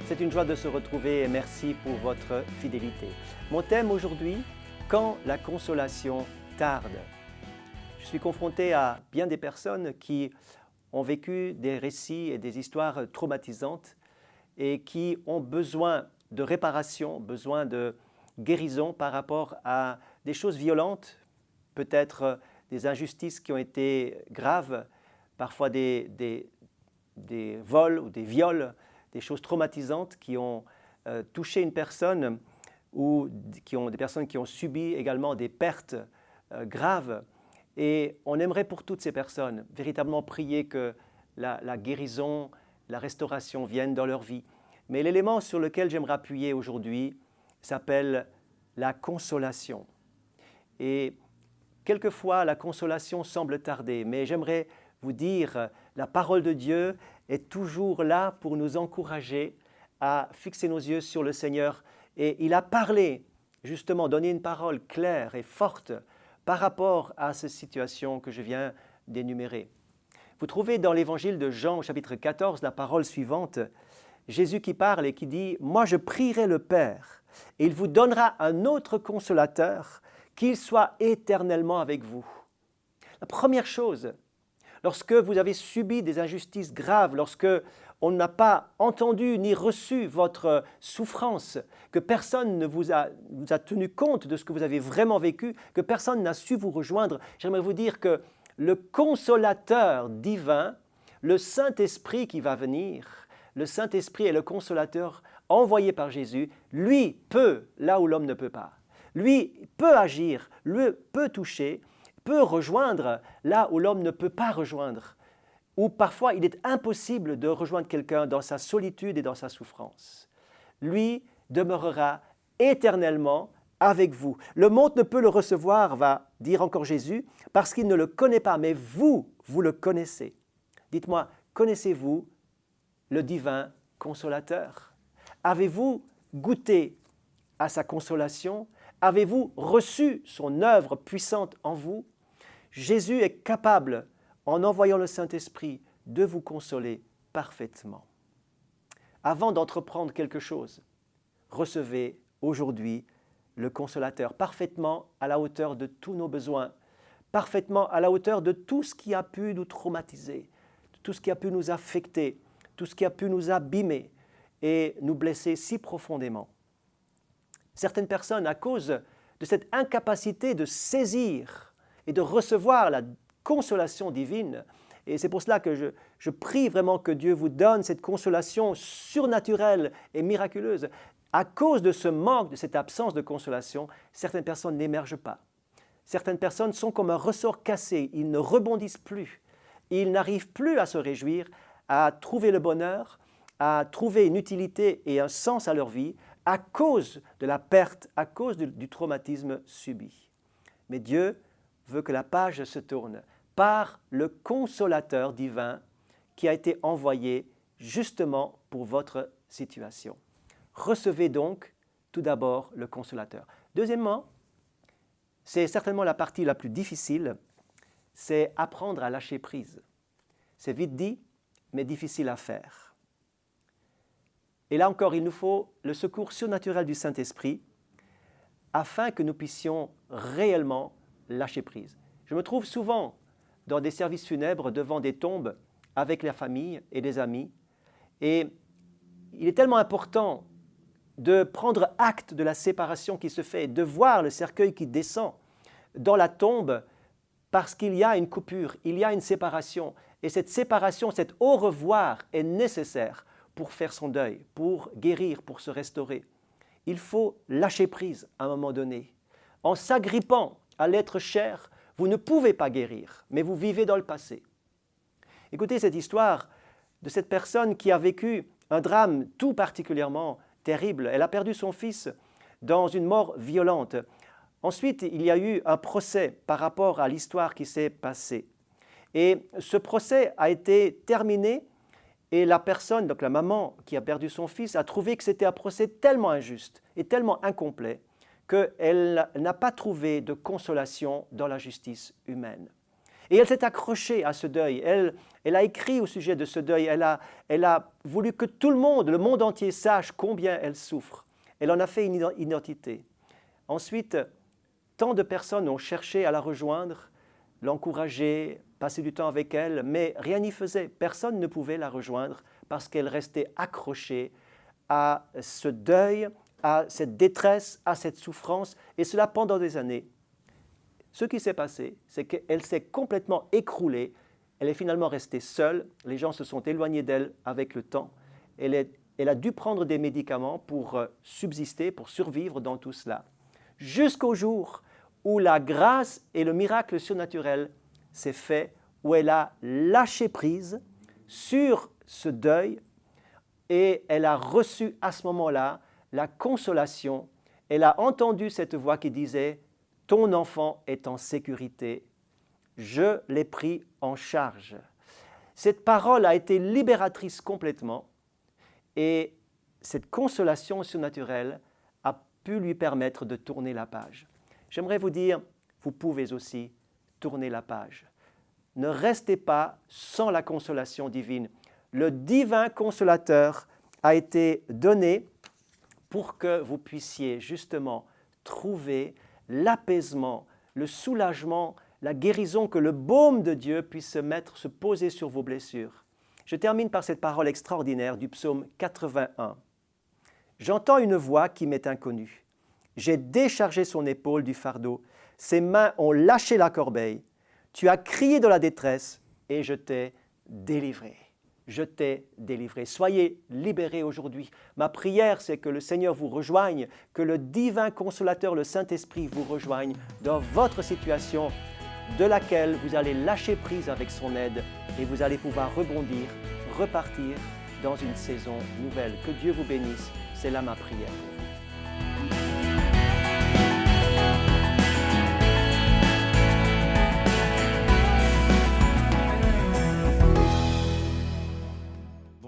C'est une joie de se retrouver et merci pour votre fidélité. Mon thème aujourd'hui, quand la consolation tarde. Je suis confronté à bien des personnes qui ont vécu des récits et des histoires traumatisantes et qui ont besoin de réparation, besoin de guérison par rapport à des choses violentes, peut-être des injustices qui ont été graves, parfois des vols ou des viols, des choses traumatisantes qui ont touché une personne ou des personnes qui ont subi également des pertes graves. Et on aimerait pour toutes ces personnes véritablement prier que la guérison, la restauration viennent dans leur vie. Mais l'élément sur lequel j'aimerais appuyer aujourd'hui s'appelle la consolation. Et quelquefois, la consolation semble tarder, mais j'aimerais vous dire, la parole de Dieu est toujours là pour nous encourager à fixer nos yeux sur le Seigneur. Et il a parlé, justement, donné une parole claire et forte par rapport à ces situations que je viens d'énumérer. Vous trouvez dans l'évangile de Jean, au chapitre 14, la parole suivante, Jésus qui parle et qui dit « Moi je prierai le Père, et il vous donnera un autre consolateur, qu'il soit éternellement avec vous. » La première chose, lorsque vous avez subi des injustices graves, lorsque on n'a pas entendu ni reçu votre souffrance, que personne ne vous a tenu compte de ce que vous avez vraiment vécu, que personne n'a su vous rejoindre, j'aimerais vous dire que le consolateur divin, le Saint-Esprit qui va venir, le Saint-Esprit est le consolateur envoyé par Jésus, lui peut là où l'homme ne peut pas. Lui peut agir, lui peut toucher, peut rejoindre là où l'homme ne peut pas rejoindre, où parfois il est impossible de rejoindre quelqu'un dans sa solitude et dans sa souffrance. Lui demeurera éternellement avec vous. Le monde ne peut le recevoir, va dire encore Jésus, parce qu'il ne le connaît pas, mais vous le connaissez. Dites-moi, connaissez-vous le divin consolateur? Avez-vous goûté à sa consolation? Avez-vous reçu son œuvre puissante en vous? Jésus est capable, en envoyant le Saint-Esprit, de vous consoler parfaitement. Avant d'entreprendre quelque chose, recevez aujourd'hui le consolateur, parfaitement à la hauteur de tous nos besoins, parfaitement à la hauteur de tout ce qui a pu nous traumatiser, de tout ce qui a pu nous affecter, tout ce qui a pu nous abîmer et nous blesser si profondément. Certaines personnes, à cause de cette incapacité de saisir et de recevoir la consolation divine, et c'est pour cela que je prie vraiment que Dieu vous donne cette consolation surnaturelle et miraculeuse. À cause de ce manque, de cette absence de consolation, certaines personnes n'émergent pas. Certaines personnes sont comme un ressort cassé, ils ne rebondissent plus, ils n'arrivent plus à se réjouir, à trouver le bonheur, à trouver une utilité et un sens à leur vie à cause de la perte, à cause du traumatisme subi. Mais Dieu veut que la page se tourne par le consolateur divin qui a été envoyé justement pour votre situation. Recevez donc tout d'abord le consolateur. Deuxièmement, c'est certainement la partie la plus difficile, c'est apprendre à lâcher prise. C'est vite dit, mais difficile à faire. Et là encore, il nous faut le secours surnaturel du Saint-Esprit afin que nous puissions réellement lâcher prise. Je me trouve souvent dans des services funèbres devant des tombes avec la famille et des amis et il est tellement important de prendre acte de la séparation qui se fait, de voir le cercueil qui descend dans la tombe parce qu'il y a une coupure, il y a une séparation. Et cette séparation, cet au revoir est nécessaire pour faire son deuil, pour guérir, pour se restaurer. Il faut lâcher prise à un moment donné. En s'agrippant à l'être cher, vous ne pouvez pas guérir, mais vous vivez dans le passé. Écoutez cette histoire de cette personne qui a vécu un drame tout particulièrement terrible. Elle a perdu son fils dans une mort violente. Ensuite, il y a eu un procès par rapport à l'histoire qui s'est passée. Et ce procès a été terminé et la personne, donc la maman qui a perdu son fils, a trouvé que c'était un procès tellement injuste et tellement incomplet qu'elle n'a pas trouvé de consolation dans la justice humaine. Et elle s'est accrochée à ce deuil. Elle a écrit au sujet de ce deuil. Elle a voulu que tout le monde entier sache combien elle souffre. Elle en a fait une identité. Ensuite, tant de personnes ont cherché à la rejoindre, l'encourager, passer du temps avec elle, mais rien n'y faisait. Personne ne pouvait la rejoindre parce qu'elle restait accrochée à ce deuil, à cette détresse, à cette souffrance, et cela pendant des années. Ce qui s'est passé, c'est qu'elle s'est complètement écroulée, elle est finalement restée seule, les gens se sont éloignés d'elle avec le temps, elle a dû prendre des médicaments pour subsister, pour survivre dans tout cela, jusqu'au jour où la grâce et le miracle surnaturel s'est fait, où elle a lâché prise sur ce deuil et elle a reçu à ce moment-là la consolation. Elle a entendu cette voix qui disait « Ton enfant est en sécurité, je l'ai pris en charge ». Cette parole a été libératrice complètement et cette consolation surnaturelle a pu lui permettre de tourner la page. J'aimerais vous dire, vous pouvez aussi tourner la page. Ne restez pas sans la consolation divine. Le divin consolateur a été donné pour que vous puissiez justement trouver l'apaisement, le soulagement, la guérison, que le baume de Dieu puisse se poser sur vos blessures. Je termine par cette parole extraordinaire du psaume 81. « J'entends une voix qui m'est inconnue. J'ai déchargé son épaule du fardeau. Ses mains ont lâché la corbeille. Tu as crié de la détresse et je t'ai délivré. » Je t'ai délivré. Soyez libérés aujourd'hui. Ma prière, c'est que le Seigneur vous rejoigne, que le divin consolateur, le Saint-Esprit, vous rejoigne dans votre situation de laquelle vous allez lâcher prise avec son aide et vous allez pouvoir rebondir, repartir dans une saison nouvelle. Que Dieu vous bénisse. C'est là ma prière pour vous.